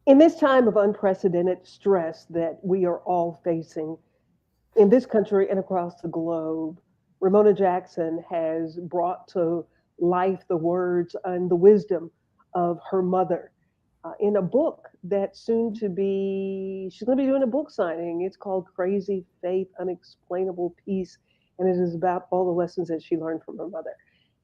In this time of unprecedented stress that we are all facing in this country and across the globe, Romona Jackson has brought to life the words and the wisdom of her mother in a book that's soon to be, she's going to be doing a book signing. It's called Crazy Faith, Unexplainable Peace, and it is about all the lessons that she learned from her mother.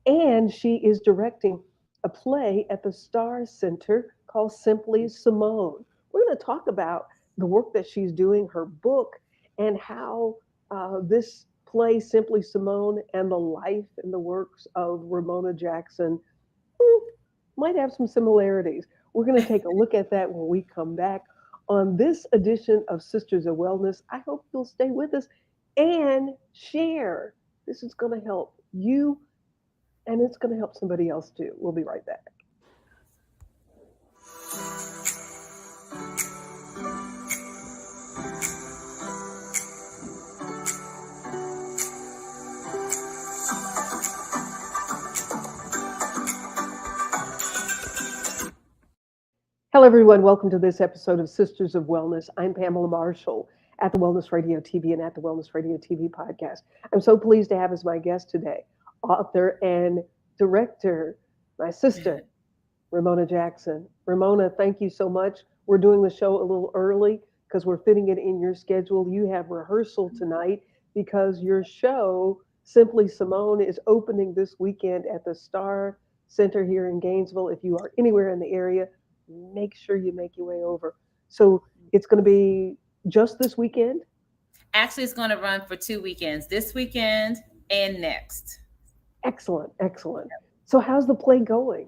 And she is directing a play at the Star Center called Simply Simone. We're going to talk about the work that she's doing, her book, and how this play, Simply Simone, and the life and the works of Romona Jackson might have some similarities. We're going to take a look at that when we come back on this edition of Sisters of Wellness. I hope you'll stay with us and share. This is going to help you and it's going to help somebody else too. We'll be right back. Hello, everyone. Welcome to this episode of Sisters of Wellness. I'm Pamela Marshall at the Wellness Radio TV and at the Wellness Radio TV podcast. I'm so pleased to have as my guest today, author and director, my sister, Romona Jackson. Ramona, thank you so much. We're doing the show a little early because we're fitting it in your schedule. You have rehearsal tonight because your show, Simply Simone, is opening this weekend at the Star Center here in Gainesville. If you are anywhere in the area, make sure you make your way over. So it's going to be just this weekend? Actually, it's going to run for 2 weekends, this weekend and next. Excellent, excellent. So how's the play going?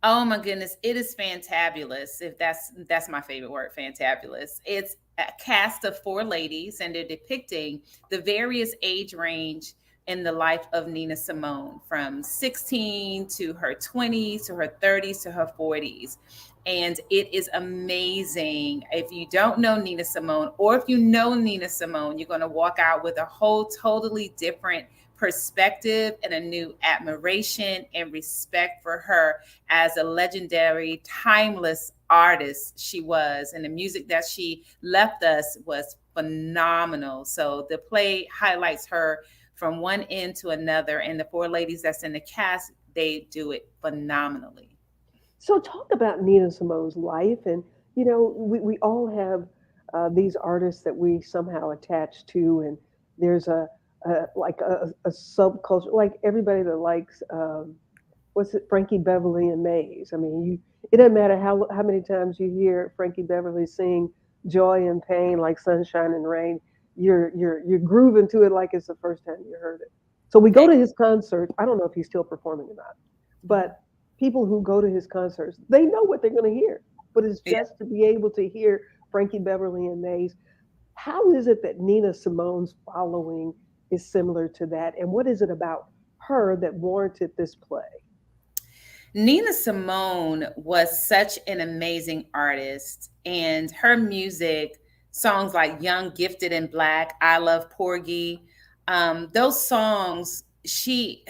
Oh my goodness, it is fantabulous. If that's my favorite word, fantabulous. It's a cast of 4 ladies, and they're depicting the various age range in the life of Nina Simone, from 16 to her 20s to her 30s to her 40s. And it is amazing. If you don't know Nina Simone, or if you know Nina Simone, you're going to walk out with a whole totally different perspective and a new admiration and respect for her as a legendary, timeless artist she was. And the music that she left us was phenomenal. So the play highlights her from one end to another. And the 4 ladies that's in the cast, they do it phenomenally. So talk about Nina Simone's life. And, you know, we all have these artists that we somehow attach to. And there's a subculture, like everybody that likes, what's it, Frankie Beverly and Mays. I mean, it doesn't matter how many times you hear Frankie Beverly sing Joy and Pain like Sunshine and Rain, you're grooving to it like it's the first time you heard it. So we go to his concert. I don't know if he's still performing or not, but people who go to his concerts, they know what they're going to hear. But it's just to be able to hear Frankie Beverly and Mays. How is it that Nina Simone's following is similar to that? And what is it about her that warranted this play? Nina Simone was such an amazing artist, and her music, songs like Young, Gifted, and Black, I Love Porgy, those songs, she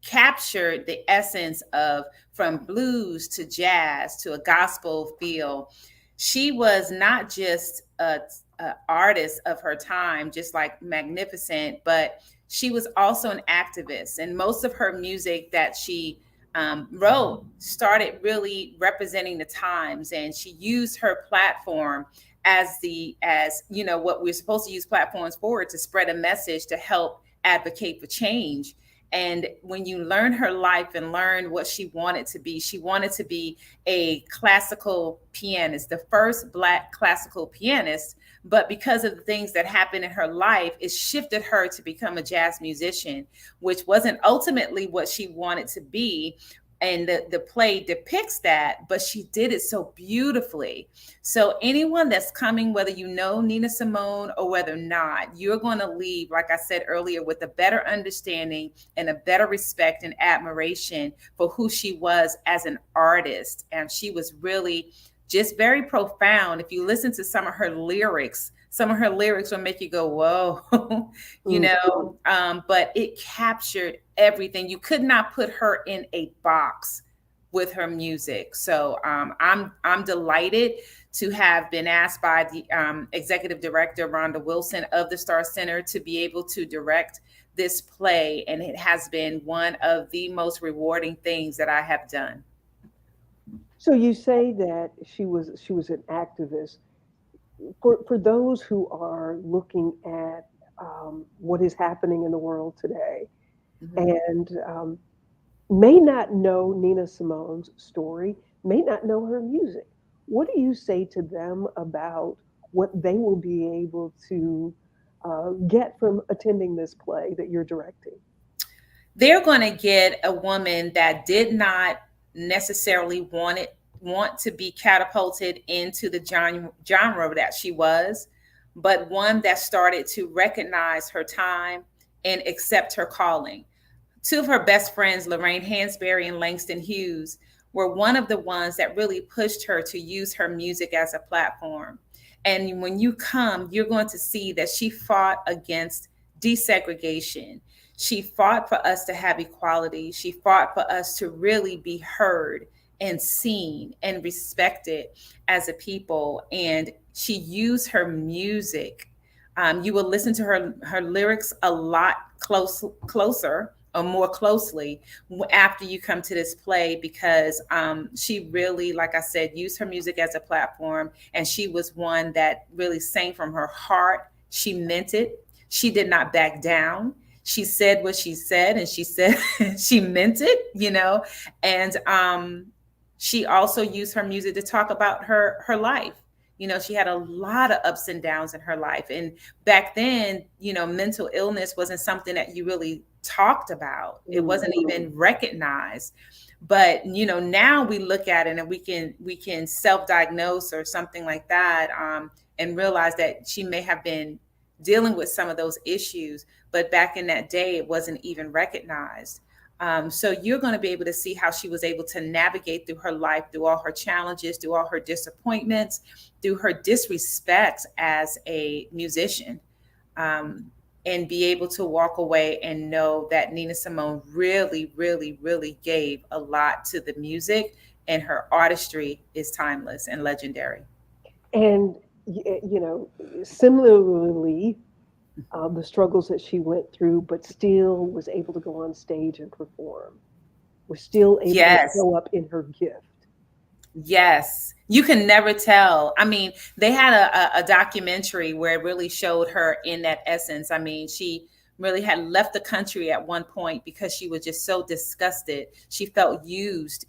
captured the essence of, from blues to jazz to a gospel feel. She was not just a artist of her time, just like magnificent, but she was also an activist. And most of her music that she wrote started really representing the times, and she used her platform as what we're supposed to use platforms for, to spread a message, to help advocate for change. And when you learn her life and learn what she wanted to be a classical pianist, the first Black classical pianist. But because of the things that happened in her life, it shifted her to become a jazz musician, which wasn't ultimately what she wanted to be. And the play depicts that, but she did it so beautifully. So anyone that's coming, whether you know Nina Simone or whether not, you're going to leave, like I said earlier, with a better understanding and a better respect and admiration for who she was as an artist. And she was really just very profound. If you listen to some of her lyrics will make you go, whoa, but it captured everything. You could not put her in a box with her music. So I'm delighted to have been asked by the executive director Rhonda Wilson of the Star Center to be able to direct this play, and it has been one of the most rewarding things that I have done. So you say that she was an activist. For those who are looking at what is happening in the world today Mhm. and may not know Nina Simone's story, may not know her music, what do you say to them about what they will be able to get from attending this play that you're directing? They're going to get a woman that did not necessarily want to be catapulted into the genre that she was, but one that started to recognize her time and accept her calling. Two of her best friends, Lorraine Hansberry and Langston Hughes, were one of the ones that really pushed her to use her music as a platform. And when you come, you're going to see that she fought against desegregation. She fought for us to have equality. She fought for us to really be heard and seen and respected as a people. And she used her music. You will listen to her lyrics a lot closer or more closely after you come to this play, because she really, like I said, used her music as a platform, and she was one that really sang from her heart. She meant it. She did not back down. She said what she said, and she said she meant it, and she also used her music to talk about her life. She had a lot of ups and downs in her life, and back then, mental illness wasn't something that you really talked about. It wasn't Mhm. even recognized. But now we look at it and we can self-diagnose or something like that, and realize that she may have been dealing with some of those issues, but back in that day it wasn't even recognized. So you're going to be able to see how she was able to navigate through her life, through all her challenges, through all her disappointments, through her disrespects as a musician, um, and be able to walk away and know that Nina Simone really, really, really gave a lot to the music, and her artistry is timeless and legendary. And similarly, the struggles that she went through, but still was able to go on stage and perform, was still able to Yes. show up in her gift. Yes, you can never tell. I mean, they had a documentary where it really showed her in that essence. I mean, she really had left the country at one point because she was just so disgusted. She felt used,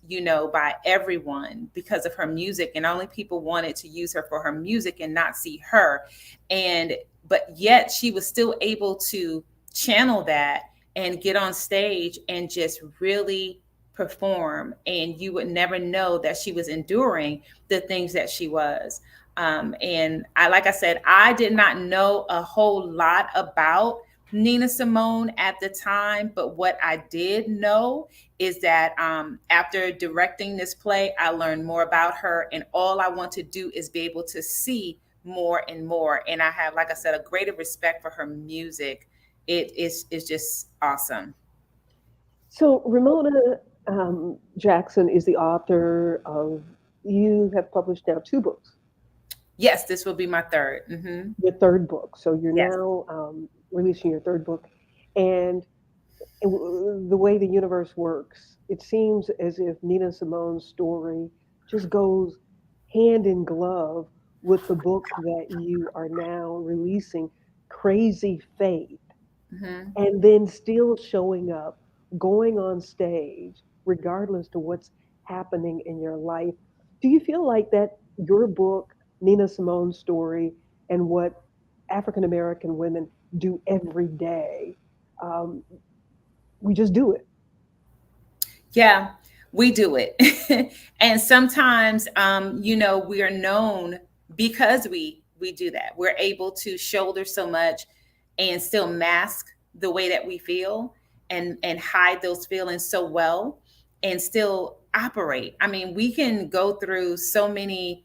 by everyone because of her music, and only people wanted to use her for her music and not see her. And but yet she was still able to channel that and get on stage and just really perform, and you would never know that she was enduring the things that she was. And like I said, I did not know a whole lot about Nina Simone at the time, but what I did know is that after directing this play, I learned more about her, and all I want to do is be able to see more and more. And I have, like I said, a greater respect for her music. It is just awesome. So Ramona Jackson is the author of. You have published now two books. Yes, this will be my 3rd. Hmm. Your third book. So you're Yes. now releasing your third book, and the way the universe works, it seems as if Nina Simone's story just goes hand in glove with the book that you are now releasing, Crazy Faith, Hmm. and then still showing up, going on stage, regardless to what's happening in your life. Do you feel like that your book, Nina Simone's story, and what African American women do every day, um, we just do it? Yeah, we do it. And sometimes, we are known because we do that. We're able to shoulder so much and still mask the way that we feel, and hide those feelings so well and still operate. I mean, we can go through so many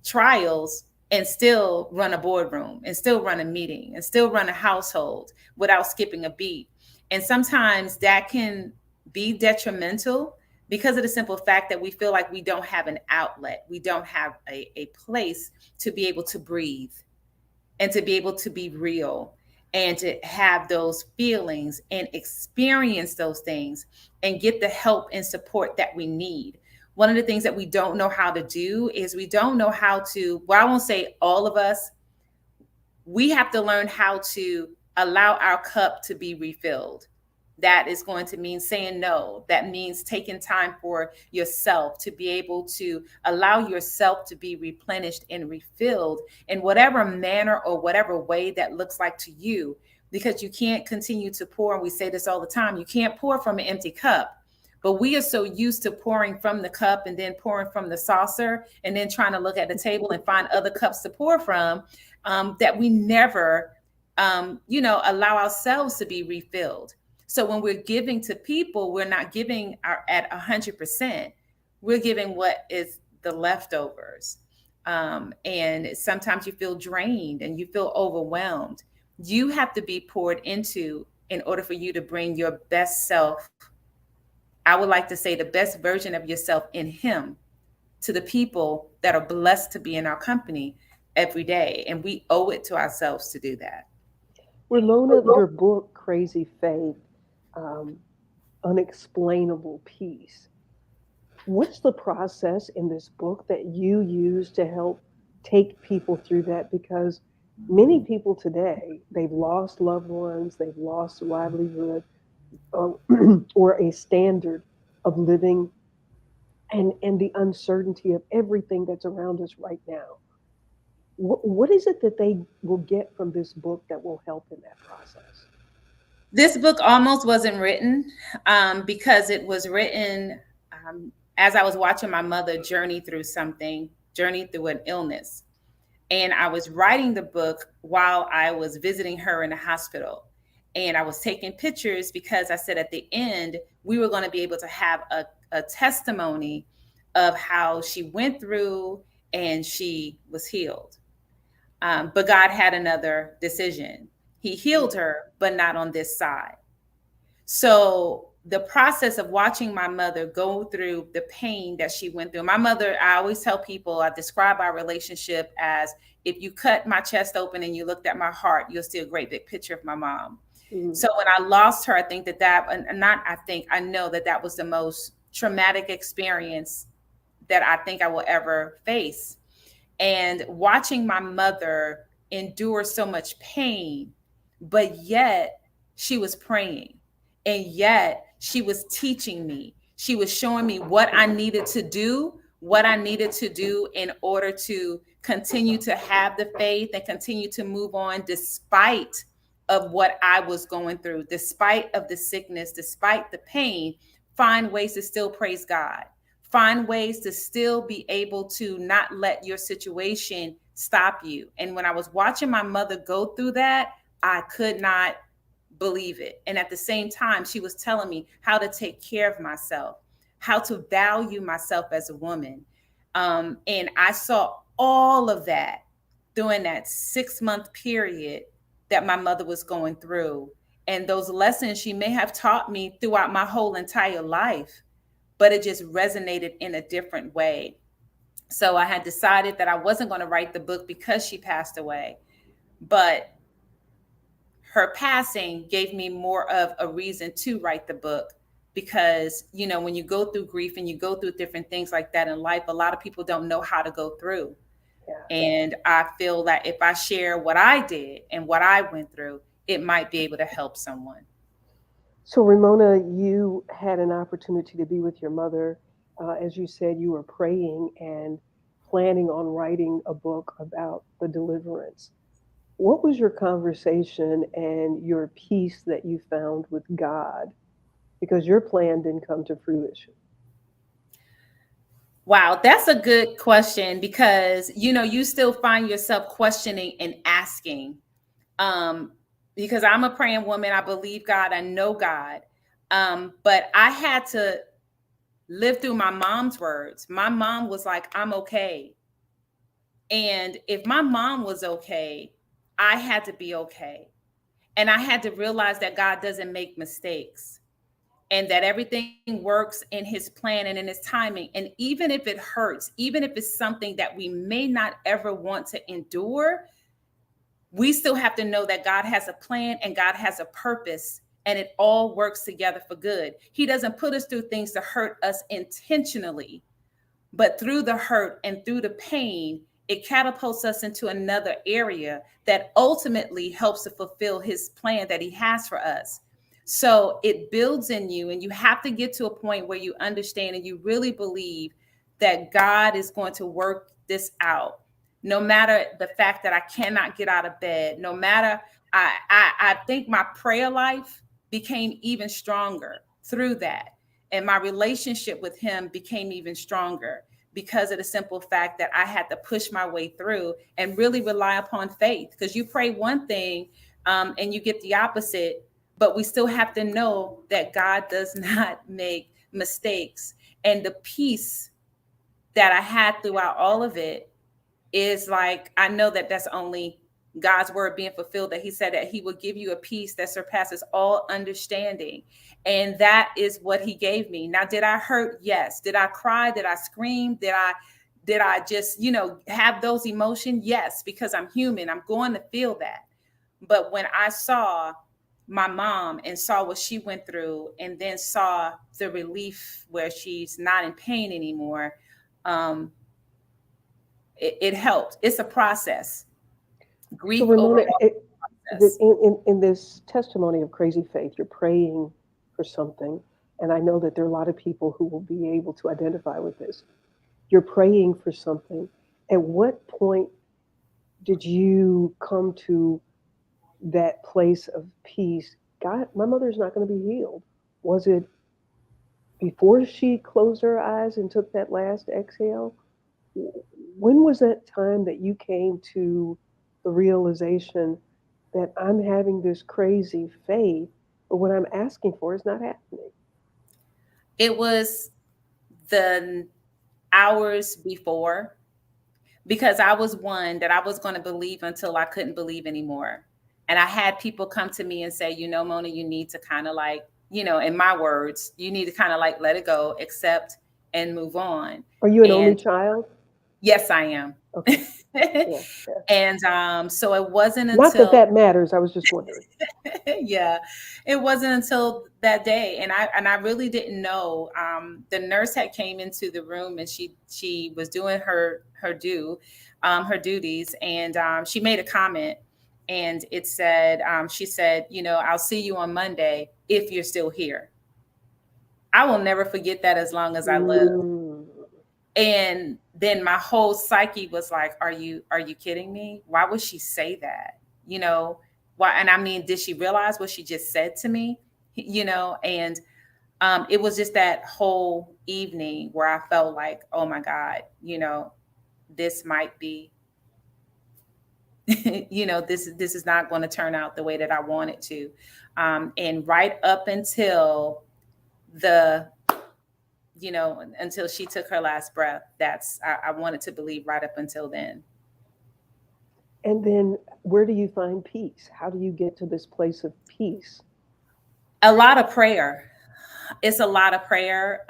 trials and still run a boardroom and still run a meeting and still run a household without skipping a beat. And sometimes that can be detrimental because of the simple fact that we feel like we don't have an outlet, we don't have a place to be able to breathe and to be able to be real and to have those feelings and experience those things and get the help and support that we need. One of the things that we don't know how to do is we don't know how to, well, I won't say all of us, we have to learn how to allow our cup to be refilled. That is going to mean saying no. That means taking time for yourself to be able to allow yourself to be replenished and refilled in whatever manner or whatever way that looks like to you. Because you can't continue to pour, and we say this all the time, you can't pour from an empty cup. But we are so used to pouring from the cup and then pouring from the saucer and then trying to look at the table and find other cups to pour from, that we never, allow ourselves to be refilled. So when we're giving to people, we're not giving at 100%. We're giving what is the leftovers. And sometimes you feel drained and you feel overwhelmed. You have to be poured into in order for you to bring your best self. I would like to say the best version of yourself in Him to the people that are blessed to be in our company every day. And we owe it to ourselves to do that. Ramona, your book, Crazy Faith, um, Unexplainable Peace. What's the process in this book that you use to help take people through that? Because many people today, they've lost loved ones, they've lost livelihood, uh, or a standard of living, and the uncertainty of everything that's around us right now. What is it that they will get from this book that will help in that process? This book almost wasn't written, because it was written, as I was watching my mother journey through an illness. And I was writing the book while I was visiting her in the hospital. And I was taking pictures because I said at the end, we were going to be able to have a testimony of how she went through and she was healed. But God had another decision. He healed her, but not on this side. So the process of watching my mother go through the pain that she went through. My mother, I always tell people, I describe our relationship as if you cut my chest open and you looked at my heart, you'll see a great big picture of my mom. Mm. So when I lost her, I think and not I think, I know that that was the most traumatic experience that I think I will ever face. And watching my mother endure so much pain, but yet she was praying, and yet she was teaching me. She was showing me what I needed to do in order to continue to have the faith and continue to move on despite of what I was going through, despite of the sickness, despite the pain. Find ways to still praise God. Find ways to still be able to not let your situation stop you. And when I was watching my mother go through that, I could not believe it. And at the same time, she was telling me how to take care of myself, how to value myself as a woman. And I saw all of that during that 6 month period that my mother was going through. And those lessons she may have taught me throughout my whole entire life, but it just resonated in a different way. So I had decided that I wasn't going to write the book because she passed away, but her passing gave me more of a reason to write the book. Because when you go through grief and you go through different things like that in life, a lot of people don't know how to go through. Yeah. And I feel that if I share what I did and what I went through, it might be able to help someone. So, Ramona, you had an opportunity to be with your mother. As you said, you were praying and planning on writing a book about the deliverance. What was your conversation and your peace that you found with God? Because your plan didn't come to fruition. Wow, that's a good question, because you still find yourself questioning and asking. Um, because I'm a praying woman, I believe God, I know God. But I had to live through my mom's words. My mom was like, "I'm okay." And if my mom was okay, I had to be okay. And I had to realize that God doesn't make mistakes. and that everything works in his plan and in his timing. And even if it hurts, even if it's something that we may not ever want to endure, we still have to know that God has a plan and God has a purpose, and it all works together for good. He doesn't put us through things to hurt us intentionally, but through the hurt and through the pain, it catapults us into another area that ultimately helps to fulfill his plan that he has for us. So it builds in you, and you have to get to a point where you understand and you really believe that God is going to work this out. No matter the fact that I cannot get out of bed, no matter, I think my prayer life became even stronger through that. And my relationship with him became even stronger because of the simple fact that I had to push my way through and really rely upon faith. Because you pray one thing, and you get the opposite, but we still have to know that God does not make mistakes. And the peace that I had throughout all of it is like, I know that that's only God's word being fulfilled, that he said that he will give you a peace that surpasses all understanding. And that is what he gave me. Now, did I hurt? Yes. Did I cry? Did I scream? Did I just, have those emotions? Yes, because I'm human. I'm going to feel that. But when I saw my mom and saw what she went through, and then saw the relief where she's not in pain anymore, um, it helped. It's a process. So, Grief Ramona, overall process. in this testimony of crazy faith, you're praying for something. And I know that there are a lot of people who will be able to identify with this. You're praying for something. At what point did you come to that place of peace? God, my mother's not going to be healed. Was it before she closed her eyes and took that last exhale? When was that time that you came to the realization that I'm having this crazy faith, but what I'm asking for is not happening? It was the hours before, because I was one that I was going to believe until I couldn't believe anymore. And I had people come to me and say, Mona, you need to kind of like, in my words, you need to kind of like let it go, accept, and move on. Are you an only And child? yes, I am. Okay. Yeah. Yeah. And so it wasn't Not that until that matters. I was just wondering. yeah, it wasn't until that day, and I really didn't know. The nurse had came into the room, and she was doing her duties, and she made a comment, and it said, she said, I'll see you on Monday if you're still here. I will never forget that as long as I live. Mm. And then my whole psyche was like, are you kidding me? Why would she say that? You know, why? And I mean, did she realize what she just said to me? And it was just that whole evening where I felt like, oh my God, this might be, this is not going to turn out the way that I want it to. And right up until the until she took her last breath. I wanted to believe right up until then. And then where do you find peace? How do you get to this place of peace? A lot of prayer. It's a lot of prayer.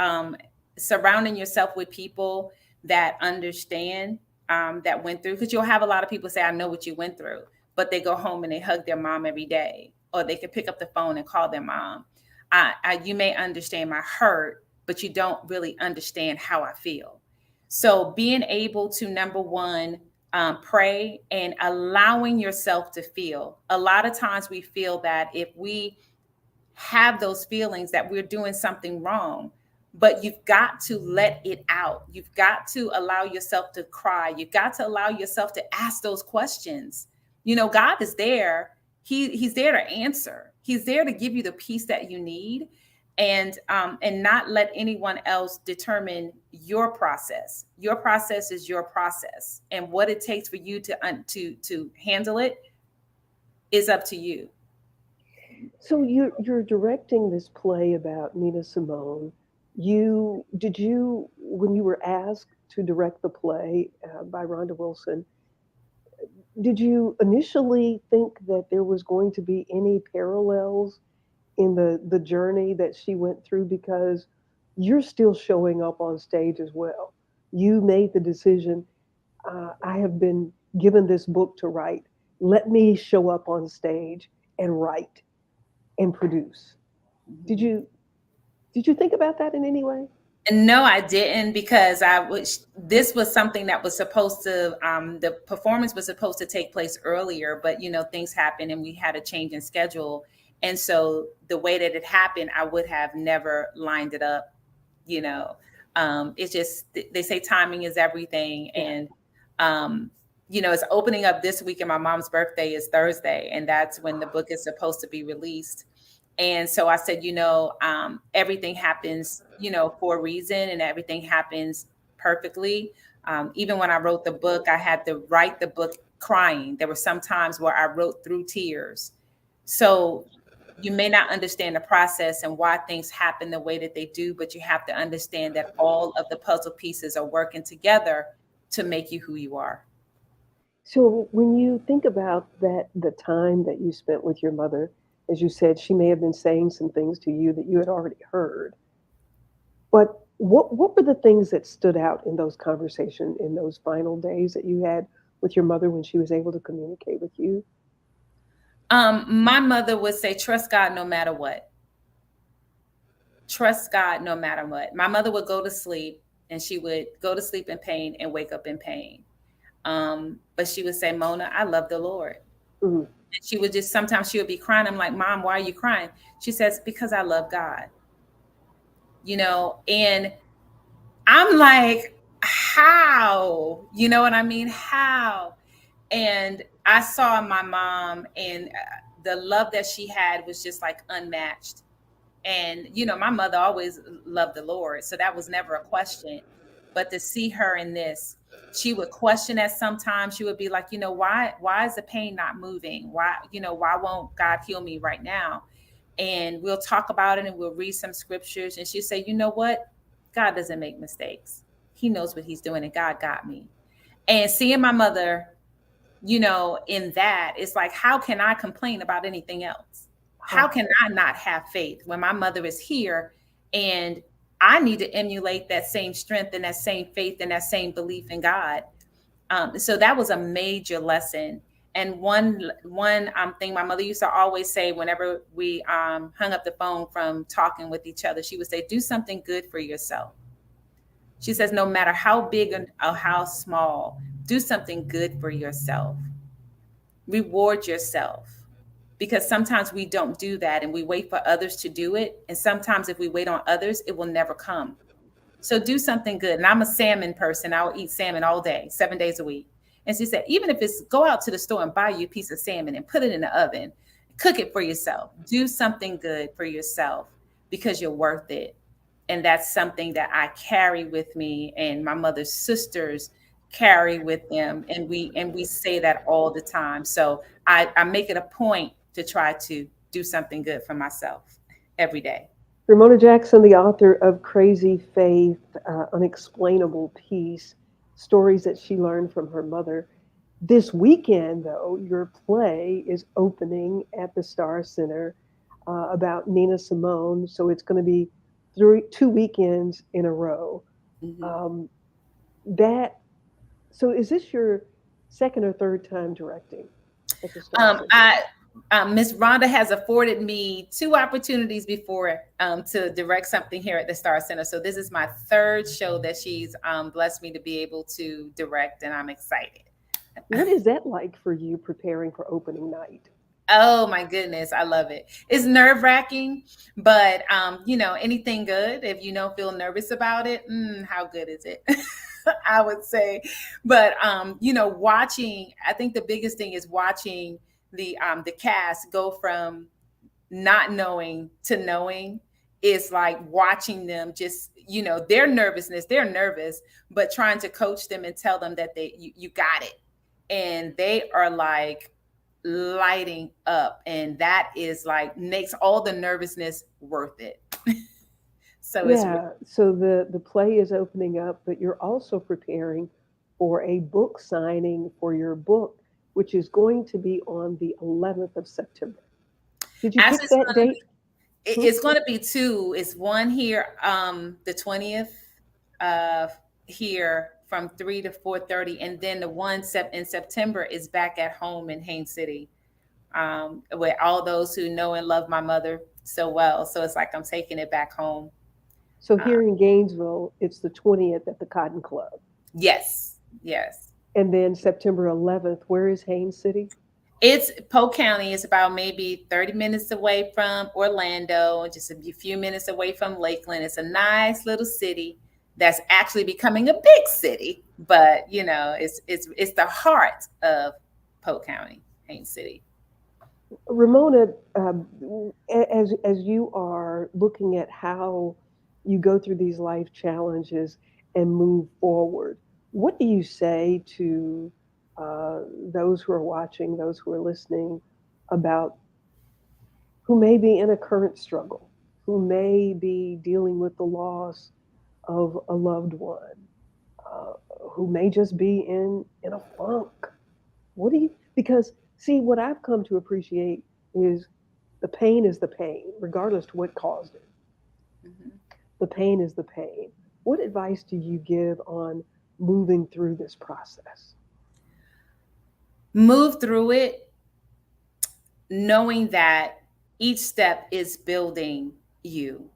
Surrounding yourself with people that understand, that went through, because you'll have a lot of people say, I know what you went through, but they go home and they hug their mom every day, or they can pick up the phone and call their mom. You may understand my hurt, but you don't really understand how I feel. So being able to, number one, pray and allowing yourself to feel. A lot of times we feel that if we have those feelings that we're doing something wrong, but you've got to let it out. You've got to allow yourself to cry. You've got to allow yourself to ask those questions. God is there. He's there to answer. He's there to give you the peace that you need, and not let anyone else determine your process. Your process is your process, and what it takes for you to handle it is up to you. So you're directing this play about Nina Simone. You when you were asked to direct the play by Rhonda Wilson, did you initially think that there was going to be any parallels in the journey that she went through, because you're still showing up on stage as well. You made the decision, I have been given this book to write. Let me show up on stage and write and produce. Did Mhm. you did you think about that in any way? And no, I didn't, because I was this was something that was supposed to the performance was supposed to take place earlier, but things happened and we had a change in schedule. And so the way that it happened, I would have never lined it up, you know. It's just they say timing is everything. Yeah. And um it's opening up this week, and my mom's birthday is Thursday, and that's when the book is supposed to be released. And so I said, everything happens, for a reason, and everything happens perfectly. Even when I wrote the book, I had to write the book crying. There were some times where I wrote through tears. So you may not understand the process and why things happen the way that they do, but you have to understand that all of the puzzle pieces are working together to make you who you are. So when you think about that, the time that you spent with your mother, as you said, she may have been saying some things to you that you had already heard. But what were the things that stood out in those conversations in those final days that you had with your mother when she was able to communicate with you? My mother would say, trust God no matter what. Trust God no matter what. My mother would go to sleep, and she would go to sleep in pain and wake up in pain. But she would say, Mona, I love the Lord. Mhm. And she would just, sometimes she would be crying. I'm like, Mom, why are you crying? She says, because I love God, and I'm like, how? You know what I mean? How? And I saw my mom, and the love that she had was just like unmatched. And my mother always loved the Lord, so that was never a question. But to see her in this, she would question us sometimes. She would be like, why is the pain not moving? Why won't God heal me right now? And we'll talk about it, and we'll read some scriptures, and she'll say, you know what? God doesn't make mistakes. He knows what he's doing, and God got me. And seeing my mother, in that, it's like, how can I complain about anything else? How Ah, can I not have faith when my mother is here? And I need to emulate that same strength and that same faith and that same belief in God. So that was a major lesson. And one thing my mother used to always say whenever we hung up the phone from talking with each other, she would say, "Do something good for yourself." She says, "No matter how big or how small, do something good for yourself. Reward yourself." Because sometimes we don't do that, and we wait for others to do it. And sometimes if we wait on others, it will never come. So do something good. And I'm a salmon person. I'll eat salmon all day, 7 days a week. And she said, even if it's go out to the store and buy you a piece of salmon and put it in the oven, cook it for yourself. Do something good for yourself, because you're worth it. And that's something that I carry with me, and my mother's sisters carry with them. And we say that all the time. So I make it a point to try to do something good for myself every day. Ramona Jackson, the author of Crazy Faith, Unexplainable Peace, stories that she learned from her mother. This weekend, though, your play is opening at the Star Center about Nina Simone. So it's going to be two weekends in a row. Mhm. Um, that so is this your second or third time directing at the Star Center? I Miss Rhonda has afforded me two opportunities before to direct something here at the Star Center. So this is my third show that she's blessed me to be able to direct, and I'm excited. What is that like for you preparing for opening night? Oh my goodness, I love it. It's nerve wracking, but anything good. If you don't feel nervous about it, how good is it? I would say, but watching. I think the biggest thing is watching the cast go from not knowing to knowing. Is like watching them just their nervousness. They're nervous, but trying to coach them and tell them that you got it, and they are like lighting up, and that is like makes all the nervousness worth it. So it's Yeah, so the play is opening up, but you're also preparing for a book signing for your book, which is going to be on the 11th of September. Did you actually pick it's that gonna date? It's going to be two. It's one here, the 20th, uh, here from 3 to 4:30, and then the one in September is back at home in Haines City, with all those who know and love my mother so well. So it's like I'm taking it back home. So Uh, here in Gainesville, it's the 20th at the Cotton Club. yes, yes. And then September 11th, where is Haines City? It's Polk County. It's about maybe 30 minutes away from Orlando, just a few minutes away from Lakeland. It's a nice little city that's actually becoming a big city, but it's the heart of Polk County, Haines City. Ramona, as you are looking at how you go through these life challenges and move forward, what do you say to those who are watching, those who are listening, about who may be in a current struggle, who may be dealing with the loss of a loved one, uh, who may just be in a funk? What do you? Because see, what I've come to appreciate is the pain is the pain, regardless to what caused it. Mhm. The pain is the pain. What advice do you give on moving through this process? Move through it knowing that each step is building you.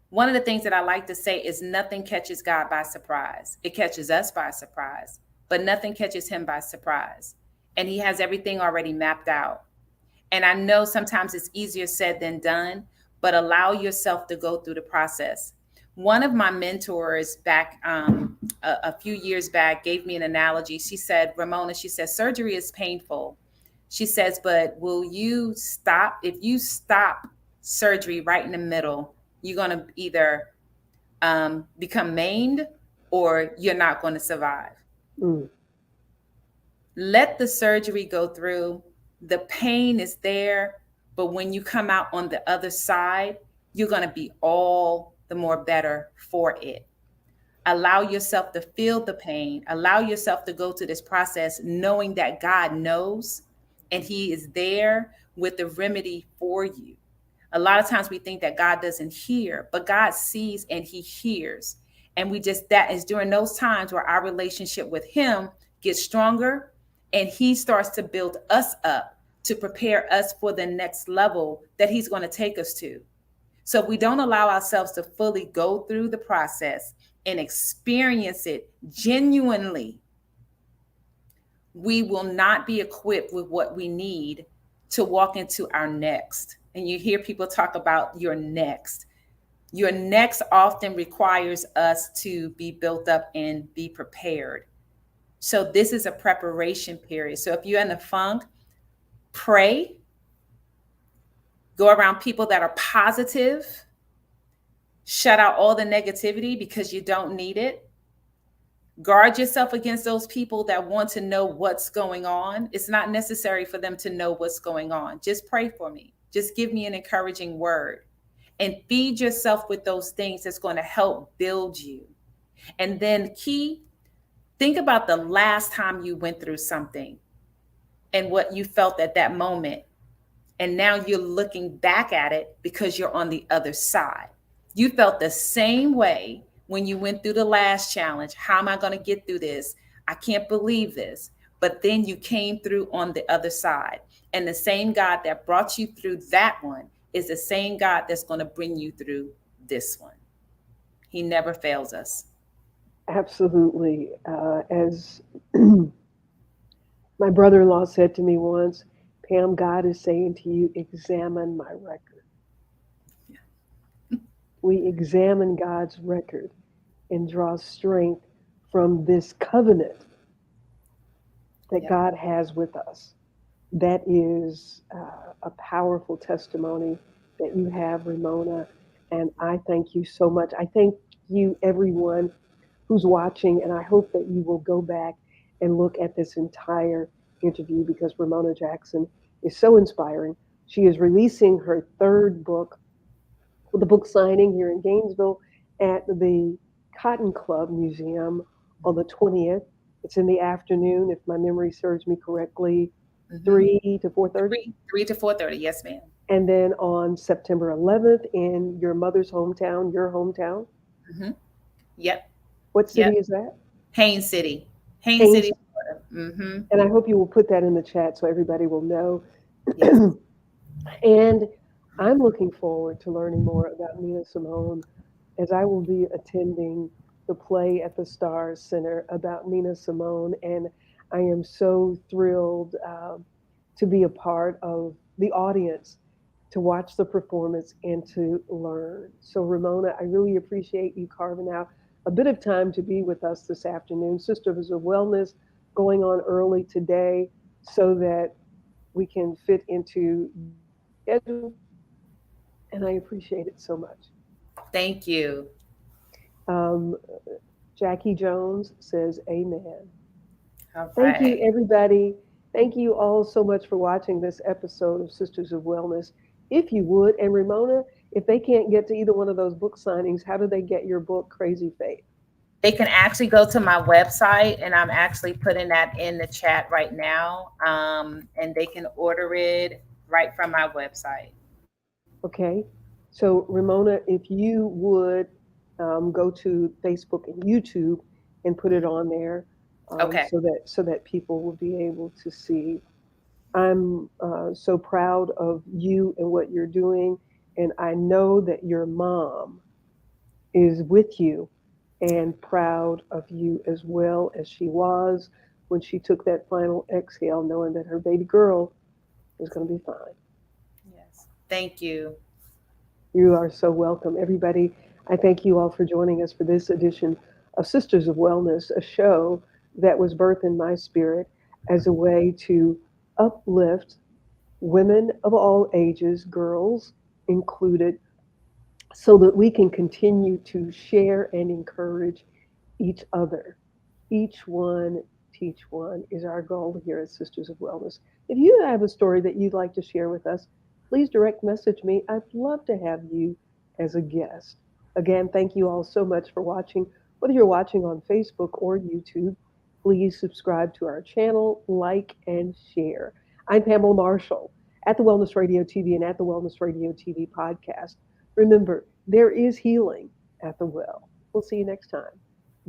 One of the things that I like to say is nothing catches God by surprise. It catches us by surprise, but nothing catches him by surprise. And he has everything already mapped out. And I know sometimes it's easier said than done, but allow yourself to go through the process. One of my mentors back a few years back gave me an analogy. She said, Ramona, she said, surgery is painful. She says, but will you stop? If you stop surgery right in the middle, you're going to either become maimed or you're not going to survive. Mm. Let the surgery go through. The pain is there, but when you come out on the other side, you're going to be all the more better for it. Allow yourself to feel the pain. Allow yourself to go through this process knowing that God knows and he is there with the remedy for you. A lot of times we think that God doesn't hear, but God sees and he hears. And that is during those times where our relationship with him gets stronger and he starts to build us up to prepare us for the next level that he's going to take us to. So if we don't allow ourselves to fully go through the process and experience it genuinely, we will not be equipped with what we need to walk into our next. And you hear people talk about your next. Your next often requires us to be built up and be prepared. So this is a preparation period. So if you're in the funk, pray, go around people that are positive, shut out all the negativity because you don't need it. Guard yourself against those people that want to know what's going on. It's not necessary for them to know what's going on. Just pray for me. Just give me an encouraging word and feed yourself with those things that's going to help build you. And then think about the last time you went through something and what you felt at that moment. And now you're looking back at it because you're on the other side. You felt the same way when you went through the last challenge. How am I going to get through this? I can't believe this. But then you came through on the other side. And the same God that brought you through that one is the same God that's going to bring you through this one. He never fails us. Absolutely. As my brother in law said to me once, Pam, God is saying to you, examine my record. We examine God's record and draw strength from this covenant that Yeah. God has with us. That is a powerful testimony that you have, Ramona. And I thank you so much. I thank you, everyone who's watching, and I hope that you will go back and look at this entire interview because Romona Jackson is so inspiring. She is releasing her third book with a book signing here in Gainesville at the Cotton Club Museum on the 20th. It's in the afternoon, if my memory serves me correctly, Mm-hmm. 3 to 4:30. Three to 4:30. Yes, ma'am. And then on September 11th in your mother's hometown, your hometown, Hmm. Yep. what Yep. city is that? Haines City. Haines Haynes. City, Florida. Hmm. And I hope you will put that in the chat so everybody will know. Yes. And I'm looking forward to learning more about Nina Simone as I will be attending the play at the Stars Center about Nina Simone. And I am so thrilled to be a part of the audience, to watch the performance and to learn. So, Ramona, I really appreciate you carving out a bit of time to be with us this afternoon. Sisters of Wellness going on early today so that we can fit into your schedule. And I appreciate it so much. Thank you. Um, Jackie Jones says, Amen. All Thank you, right. everybody. Thank you all so much for watching this episode of Sisters of Wellness. If you would, and Ramona, if they can't get to either one of those book signings, how do they get your book, Crazy Faith? They can actually go to my website, and I'm actually putting that in the chat right now. And they can order it right from my website. Okay. So, Ramona, if you would go to Facebook and YouTube and put it on there Okay. so that people will be able to see. I'm so proud of you and what you're doing, and I know that your mom is with you and proud of you as well as she was when she took that final exhale, knowing that her baby girl was going to be fine. Yes. Thank you. You are so welcome, everybody. I thank you all for joining us for this edition of Sisters of Wellness, a show that was birthed in my spirit as a way to uplift women of all ages, girls included, so that we can continue to share and encourage each other. Each one teach one is our goal here at Sisters of Wellness. If you have a story that you'd like to share with us, please direct message me. I'd love to have you as a guest. Again, thank you all so much for watching. Whether you're watching on Facebook or YouTube, please subscribe to our channel, like, and share. I'm Pamela Marshall at the Wellness Radio TV and at the Wellness Radio TV podcast. Remember, there is healing at the well. We'll see you next time.